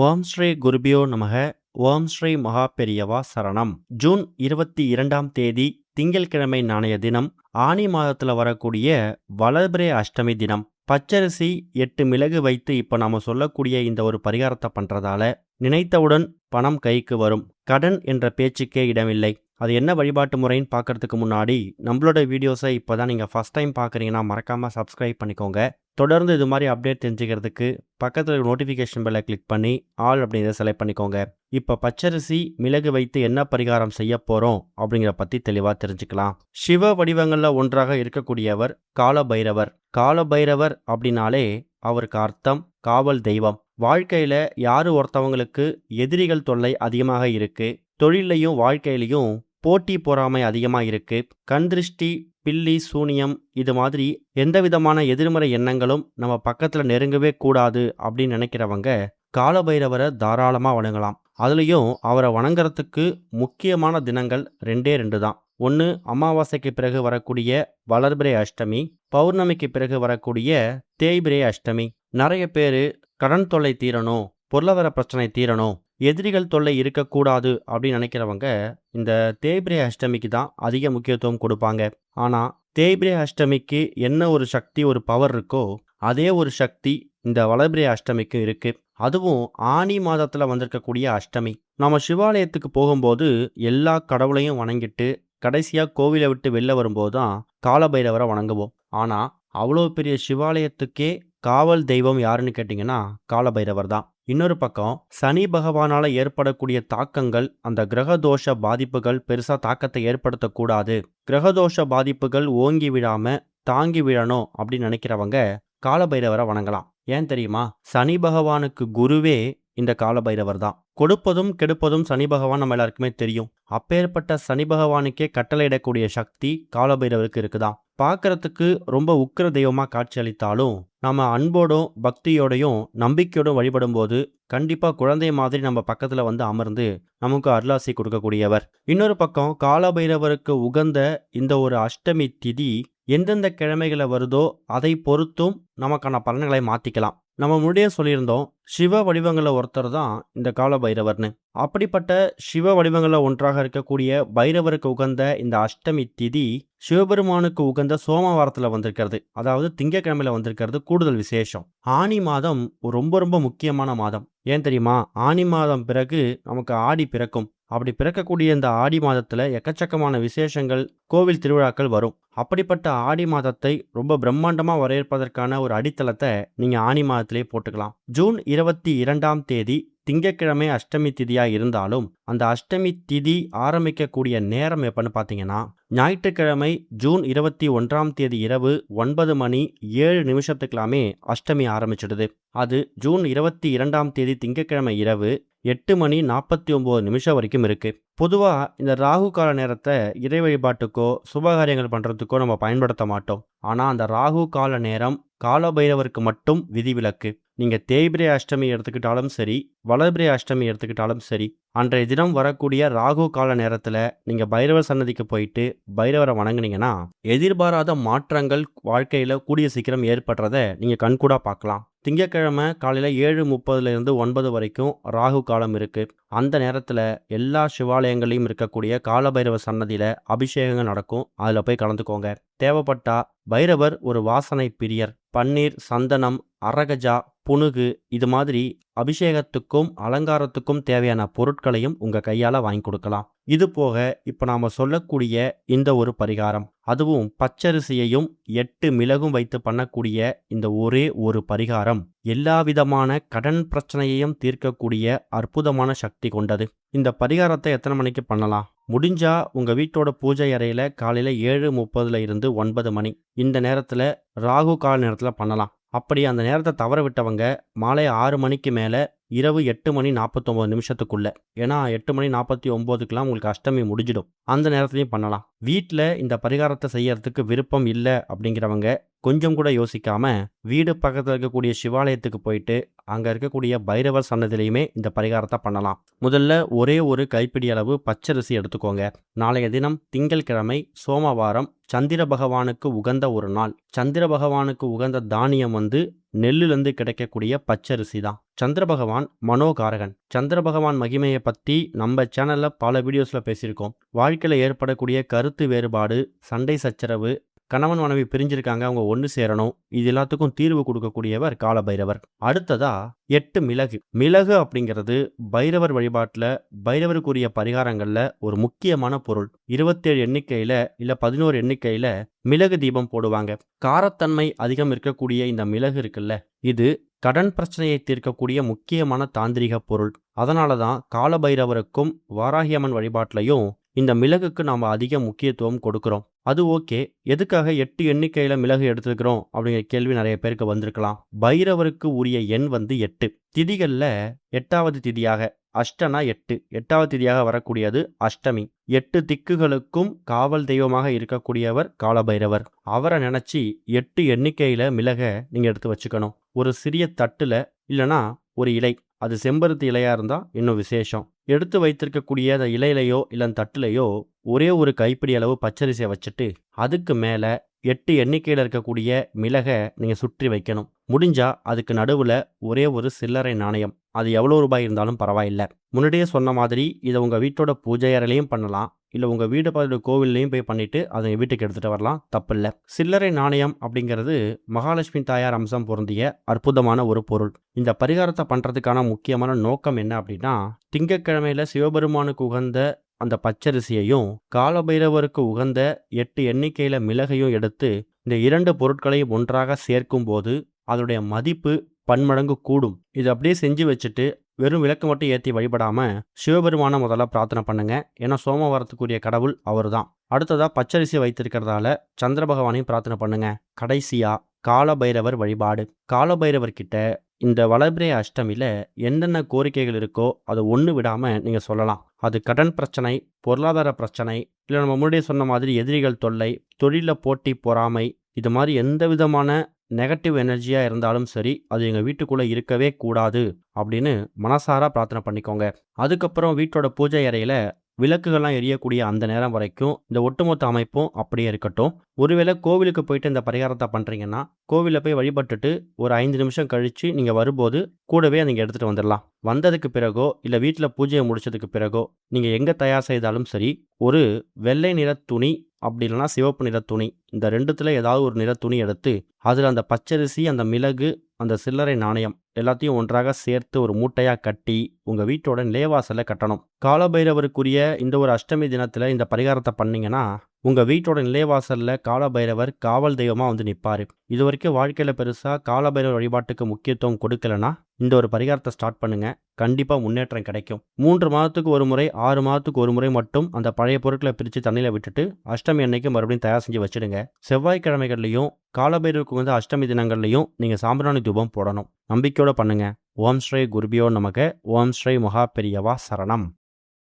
ஓம் ஸ்ரீ குருபியோ நமக. ஓம் ஸ்ரீ மகா பெரியவா சரணம். ஜூன் 22ஆம் தேதி திங்கட்கிழமை நாளைய தினம் ஆனி மாதத்துல வரக்கூடிய வளர்பிறை அஷ்டமி தினம். பச்சரிசி 8 மிளகு வைத்து இப்ப நாம சொல்லக்கூடிய இந்த ஒரு பரிகாரத்தை பண்றதால நினைத்தவுடன் பணம் கைக்கு வரும். கடன் என்ற பேச்சுக்கே இடமில்லை. அது என்ன வழிபாட்டு முறைன்னு பார்க்கறதுக்கு முன்னாடி நம்மளோட வீடியோஸை இப்போதான் நீங்கள் ஃபஸ்ட் டைம் பார்க்குறீங்கன்னா மறக்காமல் சப்ஸ்கிரைப் பண்ணிக்கோங்க. தொடர்ந்து இது மாதிரி அப்டேட் தெரிஞ்சுக்கிறதுக்கு பக்கத்தில் நோட்டிஃபிகேஷன் பெல்லை கிளிக் பண்ணி ஆல் அப்படிங்கிறத செலக்ட் பண்ணிக்கோங்க. இப்போ பச்சரிசி மிளகு வைத்து என்ன பரிகாரம் செய்ய போகிறோம் அப்படிங்கிற பற்றி தெளிவாக தெரிஞ்சுக்கலாம். சிவ வடிவங்களில் ஒன்றாக இருக்கக்கூடியவர் காலபைரவர். காலபைரவர் அப்படின்னாலே அவருக்கு அர்த்தம் காவல் தெய்வம். வாழ்க்கையில் யார் ஒருத்தவங்களுக்கு எதிரிகள் தொல்லை அதிகமாக இருக்குது, தொழிலையும் வாழ்க்கையிலையும் போட்டி பொறாமை அதிகமாக இருக்கு, கண் திருஷ்டி, பில்லி, சூனியம் இது மாதிரி எந்த விதமான எதிர்மறை எண்ணங்களும் நம்ம பக்கத்தில் நெருங்கவே கூடாது அப்படின்னு நினைக்கிறவங்க காலபைரவரை தாராளமாக வணங்கலாம். அதுலேயும் அவரை வணங்குறதுக்கு முக்கியமான தினங்கள் 2 தான். ஒன்று அமாவாசைக்கு பிறகு வரக்கூடிய வளர்பிறை அஷ்டமி, பௌர்ணமிக்கு பிறகு வரக்கூடிய தேய்பிறை அஷ்டமி. நிறைய பேர் கடன் தொல்லை தீரணும், பொருளாதார பிரச்சனை தீரணும், எதிரிகள் தொல்லை இருக்கக்கூடாது அப்படின்னு நினைக்கிறவங்க இந்த தேய்பிரை அஷ்டமிக்கு தான் அதிக முக்கியத்துவம் கொடுப்பாங்க. ஆனால் தேய்பிரை அஷ்டமிக்கு என்ன ஒரு சக்தி, ஒரு பவர் இருக்கோ அதே ஒரு சக்தி இந்த வளர்பிறை அஷ்டமிக்கு இருக்கு. அதுவும் ஆனி மாதத்தில் வந்திருக்கக்கூடிய அஷ்டமி. நம்ம சிவாலயத்துக்கு போகும்போது எல்லா கடவுளையும் வணங்கிட்டு கடைசியாக கோவிலை விட்டு வெளில வரும்போது தான் காலபைரவரை வணங்குவோம். ஆனால் அவ்வளோ பெரிய சிவாலயத்துக்கே காவல் தெய்வம் யாருன்னு கேட்டிங்கன்னா காலபைரவர் தான். இன்னொரு பக்கம் சனி பகவானால் ஏற்படக்கூடிய தாக்கங்கள், அந்த கிரகதோஷ பாதிப்புகள் பெருசாக தாக்கத்தை ஏற்படுத்தக்கூடாது, கிரகதோஷ பாதிப்புகள் ஓங்கி விழாம தாங்கி விழணும் அப்படின்னு நினைக்கிறவங்க காலபைரவரை வணங்கலாம். ஏன் தெரியுமா? சனி பகவானுக்கு குருவே இந்த காலபைரவர் தான். கொடுப்பதும் கெடுப்பதும் சனி பகவான் நம்ம எல்லாருக்குமே தெரியும். அப்பேற்பட்ட சனி பகவானுக்கே கட்டளையிடக்கூடிய சக்தி காலபைரவருக்கு இருக்குதான். பார்க்கறதுக்கு ரொம்ப உக்கிர தெய்வமாக காட்சி அளித்தாலும் நம்ம அன்போடும் பக்தியோடையும் நம்பிக்கையோடும் வழிபடும் போது கண்டிப்பாக குழந்தை மாதிரி நம்ம பக்கத்தில் வந்து அமர்ந்து நமக்கு அருளாசி கொடுக்கக்கூடியவர். இன்னொரு பக்கம் காலபைரவருக்கு உகந்த இந்த ஒரு அஷ்டமி திதி எந்தெந்த கிழமைகளை வருதோ அதை பொறுத்தும் நமக்கான பலன்களை மாற்றிக்கலாம். நம்ம முன்னாடியே சொல்லியிருந்தோம், சிவ வடிவங்களில் ஒருத்தர் தான் இந்த காலபைரவர்னு. அப்படிப்பட்ட சிவ வடிவங்களில் ஒன்றாக இருக்கக்கூடிய பைரவருக்கு உகந்த இந்த அஷ்டமி திதி சிவபெருமானுக்கு உகந்த சோமவாரத்தில் வந்திருக்கிறது, அதாவது திங்கக்கிழமையில வந்திருக்கிறது கூடுதல் விசேஷம். ஆனி மாதம் ரொம்ப ரொம்ப முக்கியமான மாதம். ஏன் தெரியுமா? ஆனி மாதம் பிறகு நமக்கு ஆடி பிறக்கும். அப்படி பிறக்கக்கூடிய இந்த ஆடி மாதத்துல எக்கச்சக்கமான விசேஷங்கள், கோவில் திருவிழாக்கள் வரும். அப்படிப்பட்ட ஆடி மாதத்தை ரொம்ப பிரம்மாண்டமா வரவேற்பதற்கான ஒரு அடித்தளத்தை நீங்க ஆனி மாதத்திலே போட்டுக்கலாம். ஜூன் 22ஆம் தேதி திங்கட்கிழமை அஷ்டமி திதியா இருந்தாலும் அந்த அஷ்டமி திதி ஆரம்பிக்கக்கூடிய நேரம் எப்பன்னு பார்த்தீங்கன்னா ஞாயிற்றுக்கிழமை ஜூன் 21ஆம் தேதி இரவு 9:07 அஷ்டமி ஆரம்பிச்சிடுது. அது ஜூன் 22ஆம் தேதி திங்கட்கிழமை இரவு 8:49 வரைக்கும் இருக்கு. பொதுவாக இந்த ராகு கால நேரத்தை இறை வழிபாட்டுக்கோ சுபகாரியங்கள் பண்ணுறதுக்கோ நம்ம பயன்படுத்த மாட்டோம். ஆனால் அந்த ராகு கால நேரம் காலபைரவருக்கு மட்டும் விதிவிலக்கு. நீங்கள் தேய்பிரை அஷ்டமி எடுத்துக்கிட்டாலும் சரி, வளர்பிறை அஷ்டமி எடுத்துக்கிட்டாலும் சரி, அன்றைய தினம் வரக்கூடிய ராகு கால நேரத்தில் நீங்கள் பைரவர் சன்னதிக்கு போயிட்டு பைரவரை வணங்குனீங்கன்னா எதிர்பாராத மாற்றங்கள் வாழ்க்கையில் கூடிய சீக்கிரம் ஏற்படுறத நீங்கள் கண்கூடாக பார்க்கலாம். திங்கட்கிழமை காலையில் 7:30 9 வரைக்கும் ராகு காலம் இருக்கு. அந்த நேரத்தில் எல்லா சிவாலயங்களையும் இருக்கக்கூடிய காலபைரவர் சன்னதியில் அபிஷேகங்கள் நடக்கும். அதில் போய் கலந்துக்கோங்க. தேவைப்பட்டா பைரவர் ஒரு வாசனை பிரியர். பன்னீர், சந்தனம், அரகஜா, புனுகு இது மாதிரி அபிஷேகத்துக்கும் அலங்காரத்துக்கும் தேவையான பொருட்களையும் உங்க கையால வாங்கி கொடுக்கலாம். இது போக இப்ப நாம சொல்லக்கூடிய இந்த ஒரு பரிகாரம், அதுவும் பச்சரிசியையும் 8 மிளகும் வைத்து பண்ணக்கூடிய இந்த ஒரே ஒரு பரிகாரம் எல்லா விதமான கடன் பிரச்சனையையும் தீர்க்கக்கூடிய அற்புதமான சக்தி கொண்டது. இந்த பரிகாரத்தை எத்தனை மணிக்கு பண்ணலாம்? முடிஞ்சா உங்க வீட்டோட பூஜை அறையில காலையில 7:30 9 மணி இந்த நேரத்துல ராகு கால நேரத்துல பண்ணலாம். அப்படி அந்த நேரத்தை தவற விட்டவங்க மாலை 6 மணிக்கு மேலே இரவு 8:49 ஏன்னா 8:49 உங்களுக்கு அஷ்டமி முடிஞ்சிடும். அந்த நேரத்துலையும் பண்ணலாம். வீட்டில் இந்த பரிகாரத்தை செய்யறதுக்கு விருப்பம் இல்லை அப்படிங்கிறவங்க கொஞ்சம் கூட யோசிக்காம வீடு பக்கத்தில் இருக்கக்கூடிய சிவாலயத்துக்கு போயிட்டு அங்கே இருக்கக்கூடிய பைரவர் சன்னதிலையுமே இந்த பரிகாரத்தை பண்ணலாம். முதல்ல ஒரே ஒரு கைப்பிடி அளவு பச்சரிசி எடுத்துக்கோங்க. நாளைய தினம் திங்கட்கிழமை சோமவாரம், சந்திர பகவானுக்கு உகந்த ஒரு நாள். சந்திர பகவானுக்கு உகந்த தானியம் நெல்லுலேருந்து கிடைக்கக்கூடிய பச்சரிசி தான். சந்திர பகவான் மனோகாரகன். சந்திர பகவான் மகிமையை பற்றி நம்ம சேனலில் பல வீடியோஸில் பேசியிருக்கோம். வாழ்க்கையில் ஏற்படக்கூடிய கருத்து வேறுபாடு, சண்டை சச்சரவு, கணவன் மனைவி பிரிஞ்சிருக்காங்க, அவங்க ஒன்று சேரணும், இது எல்லாத்துக்கும் தீர்வு கொடுக்கக்கூடியவர் காலபைரவர். அடுத்ததா 8 மிளகு. மிளகு அப்படிங்கிறது பைரவர் வழிபாட்டில் பைரவருக்குரிய பரிகாரங்களில் ஒரு முக்கியமான பொருள். 27 எண்ணிக்கையில் இல்லை 11 எண்ணிக்கையில் மிளகு தீபம் போடுவாங்க. காரத்தன்மை அதிகம் இருக்கக்கூடிய இந்த மிளகு இருக்குல்ல, இது கடன் பிரச்சனையை தீர்க்கக்கூடிய முக்கியமான தாந்திரிக பொருள். அதனால தான் காலபைரவருக்கும் வாராகியம்மன் வழிபாட்டிலையும் இந்த மிளகுக்கு நாம் அதிக முக்கியத்துவம் கொடுக்கிறோம். அது ஓகே, எதுக்காக 8 எண்ணிக்கையில் மிளகு எடுத்துக்கிறோம் அப்படிங்கிற கேள்வி நிறைய பேருக்கு வந்திருக்கலாம். பைரவருக்கு உரிய எண் 8. திதிகளில் 8வது திதியாக, அஷ்டனா 8, 8வது திதியாக வரக்கூடியது அஷ்டமி. 8 திக்குகளுக்கும் காவல் தெய்வமாக இருக்கக்கூடியவர் காலபைரவர். அவரை நினச்சி 8 எண்ணிக்கையில் மிளகை நீங்கள் எடுத்து வச்சுக்கணும். ஒரு சிறிய தட்டில் இல்லைனா ஒரு இலை, அது செம்பருத்தி இலையாக இருந்தால் இன்னும் விசேஷம். எடுத்து வைத்திருக்கக்கூடிய அந்த இலையிலையோ இல்லை தட்டிலையோ ஒரே ஒரு கைப்பிடி அளவு பச்சரிசியை வச்சுட்டு அதுக்கு மேலே 8 எண்ணிக்கையில் இருக்கக்கூடிய மிளகை நீங்கள் சுற்றி வைக்கணும். முடிஞ்சா அதுக்கு நடுவில் ஒரே ஒரு சில்லறை நாணயம், அது எவ்வளோ ரூபாய் இருந்தாலும் பரவாயில்லை. முன்னாடியே சொன்ன மாதிரி இதை உங்கள் வீட்டோட பூஜை அறையிலையும் பண்ணலாம், இல்லை உங்கள் வீடு பக்கத்து கோவில்லையும் போய் பண்ணிவிட்டு அதை வீட்டுக்கு எடுத்துகிட்டு வரலாம், தப்பில்லை. சில்லறை நாணயம் அப்படிங்கிறது மகாலட்சுமி தாயார் அம்சம் பொருந்திய அற்புதமான ஒரு பொருள். இந்த பரிகாரத்தை பண்ணுறதுக்கான முக்கியமான நோக்கம் என்ன அப்படின்னா, திங்கட்கிழமையில் சிவபெருமானுக்கு உகந்த அந்த பச்சரிசியையும் காலபைரவருக்கு உகந்த 8 எண்ணிக்கையில் மிளகையும் எடுத்து இந்த 2 பொருட்களையும் ஒன்றாக சேர்க்கும் போது அதனுடைய மதிப்பு பன்மடங்கு கூடும். இது அப்படியே செஞ்சு வச்சுட்டு வெறும் விளக்கு மட்டும் ஏற்றி வழிபடாமல் சிவபெருமான முதல்ல பிரார்த்தனை பண்ணுங்க. ஏன்னா சோமவாரத்துக்குரிய கடவுள் அவர் தான். அடுத்ததாக பச்சரிசி வைத்திருக்கிறதால சந்திர பகவானையும் பிரார்த்தனை பண்ணுங்க. கடைசியாக காலபைரவர் வழிபாடு. காலபைரவர்கிட்ட இந்த வளர்பிறை அஷ்டமியில் என்னென்ன கோரிக்கைகள் இருக்கோ அதை ஒன்று விடாமல் நீங்கள் சொல்லலாம். அது கடன் பிரச்சனை, பொருளாதார பிரச்சனை, இல்லை நம்ம முன்னாடியே சொன்ன மாதிரி எதிரிகள் தொல்லை, தொழிலில் போட்டி பொறாமை, இது மாதிரி எந்த விதமான நெகட்டிவ் எனர்ஜியாக இருந்தாலும் சரி, அது எங்கள் வீட்டுக்குள்ளே இருக்கவே கூடாது அப்படின்னு மனசார பிரார்த்தனை பண்ணிக்கோங்க. அதுக்கப்புறம் வீட்டோட பூஜை அறையில் விளக்குகள்லாம் எரியக்கூடிய அந்த நேரம் வரைக்கும் இந்த ஒட்டுமொத்த அமைப்பும் அப்படியே இருக்கட்டும். ஒருவேளை கோவிலுக்கு போயிட்டு இந்த பரிகாரத்தை பண்ணுறீங்கன்னா கோவிலில் போய் வழிபட்டுட்டு ஒரு 5 நிமிஷம் கழித்து நீங்கள் வரும்போது கூடவே நீங்கள் எடுத்துகிட்டு வந்துடலாம். வந்ததுக்கு பிறகோ இல்லை வீட்டில் பூஜையை முடிச்சதுக்கு பிறகோ நீங்கள் எங்கே தயார் செய்தாலும் சரி, ஒரு வெள்ளை நிற துணி அப்படி இல்லைனா சிவப்பு நிற துணி, இந்த ரெண்டுத்தில் ஏதாவது ஒரு நிற துணி எடுத்து அதில் அந்த பச்சரிசி, அந்த மிளகு, அந்த சில்லறை நாணயம் எல்லாத்தையும் ஒன்றாக சேர்த்து ஒரு மூட்டையாக கட்டி உங்கள் வீட்டோட நிலைவாசலில் கட்டணும். காலபைரவருக்குரிய இந்த ஒரு அஷ்டமி தினத்தில் இந்த பரிகாரத்தை பண்ணிங்கன்னா உங்கள் வீட்டோட நிலைவாசலில் காலபைரவர் காவல் தெய்வமாக வந்து நிற்பார். இது வரைக்கும் வாழ்க்கையில் பெருசாக காலபைரவர் வழிபாட்டுக்கு முக்கியத்துவம் கொடுக்கலன்னா இந்த ஒரு பரிகாரத்தை ஸ்டார்ட் பண்ணுங்கள், கண்டிப்பாக முன்னேற்றம் கிடைக்கும். 3 மாதத்துக்கு ஒரு முறை, 6 மாதத்துக்கு ஒரு முறை மட்டும் அந்த பழைய பொருட்களை பிரித்து தண்ணியில் விட்டுட்டு அஷ்டமி அன்னைக்கு மறுபடியும் தயார் செஞ்சு வச்சுடுங்க. செவ்வாய்க்கிழமைகள்லையும் காலபைரவருக்கு வந்து அஷ்டமி தினங்கள்லையும் நீங்கள் சாம்பிராணி தூபம் போடணும். நம்பிக்கையோடு பண்ணுங்க. ஓம் ஸ்ரீ குருபியோ நமக. ஓம் ஸ்ரீ மகா பெரியவா சரணம்.